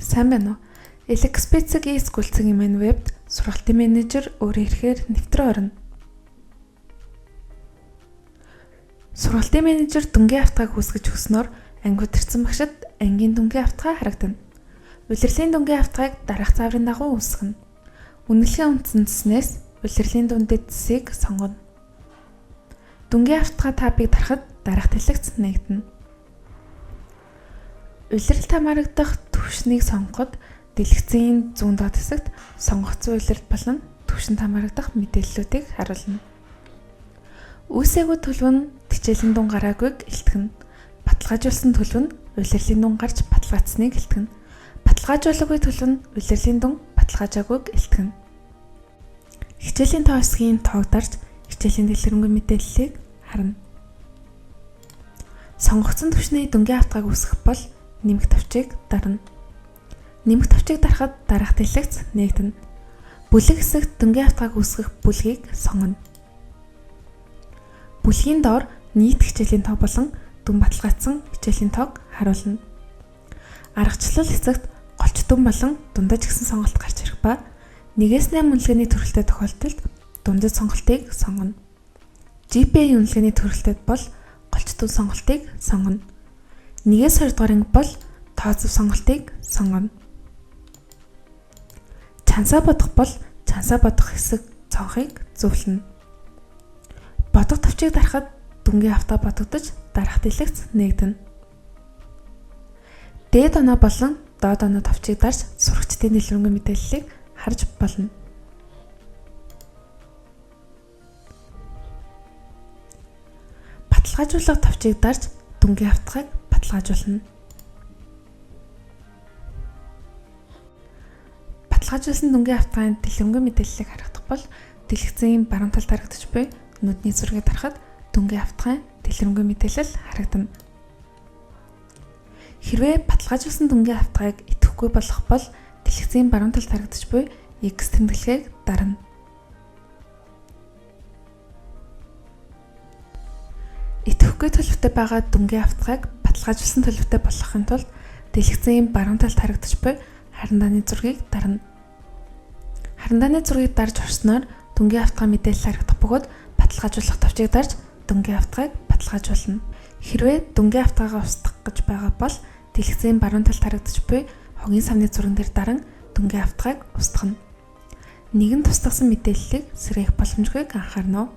Сайн байна уу? Элэкспэцгийн сэтгүүлцэн имэн вебд сургалтын менежер өөрөө ирэхээр нэвтрэн орно. Сургалтын менежер дүнгийн автгааг үүсгэж өгснөөр анги удирдсан багшид ангийн дүнгийн автгаа харагдана. Улирлын дүнгийн автгааг дараах зааврын дагуу үүсгэнэ. Үнэлгээ үндэснээс улирлын дүндэд зэсийг сонгоно. Дүнгийн автгаа табыг дарахад дараах дэлгэц нээгдэнэ. Улиралд хамаарагдах түвшнийг сонгоход дэлгэцийн зүүн доод хэсэгт сонгогдсон улирал болон түвшинд хамаарагдах мэдээллүүдийг харуулна. Үүсээгүй төлөв нь хичээлийн дүн гараагүйг илтгэнэ. Баталгаажуулсан төлөв нь улирлын дүн гарч баталгаажсныг илтгэнэ. Баталгаажуулаагүй төлөв нь улирлын дүн баталгаажаагүйг илтгэнэ. Хичээлийн тоо хэсгийн тоог дарж хичээлийн дэлгэрэнгүй мэдээллийг харна. Сонгогдсон түвшний дүнгийн автгааг үүсгэх бол нэмэх тавчийг дарна. Нэмэх тавчийг дарахад дараах дэлгэц нээгдэнэ. Бүлэг хэсэгт дүнгийн автгааг үүсгэх бүлгийг сонгоно. Бүлгийн доор нийт хичээлийн тоо болон дүн баталгаажсан хичээлийн тоог харуулна. Аргачлал хэсэгт голч дүн болон дундаж гэсэн сонголт гарч ирэх ба 1-8 үнэлгээний төрөлтэй тохиолдолд дундаж сонголтыг сонгоно. GPA үнэлгээний төрөлтэй бол голч дүн сонголтыг сонгоно. 1-2 дугаар анги бол тооцов сонголтыг сонгоно. Чансаа бодох бол чансаа бодох хэсэг цонхыг зөвлөнө. Бодох тавчийг дарахад дүнгийн автаа бодогдож дараах дэлгэц нээгдэнэ. Дээд оноо болон доод оноо тавчийг дарж сурагчдын дэлгэрэнгүй мэдээллийг харж болно. Баталгаажуулах тавчийг дарж дүнгийн автгааг баталгаажуулна. Баталгаажуулсан дүнгийн автгааны дэлгэрэнгүй мэдээллийг харагдах бол дэлгэцийн баруун талд харагдаж буй нүдний зургийг дарахад дүнгийн автгааны дэлгэрэнгүй мэдээлэл харагдана. Хэрвээ баталгаажуулсан дүнгийн автгааг идэвхгүй болох бол дэлгэцийн баруун талд харагдаж буй X тэмдэглэгийг дарна. Идэвхгүй төлөвтэй байгаа дүнгийн автгааг баталгаажуулсан төлөвтэй болгохын тулд дэлгэцийн баруун талд харагдаж буй харин дааны зургийг дарна. Харин дааны зургийг дарж орсноор дүнгийн автгаа мэдээлэл харагдах бөгөөд баталгаажуулах тавчийг дарж дүнгийн автгааг баталгаажуулна. Хэрвээ дүнгийн автгаагаа устгах гэж байгаа бол дэлгэцийн баруун талд харагдаж буй хогийн самны зурган дээр даран дүнгийн автгааг устгана. Нэгэн тусдагсан мэдээллийг сэргээх боломжгүйг анхаарна уу?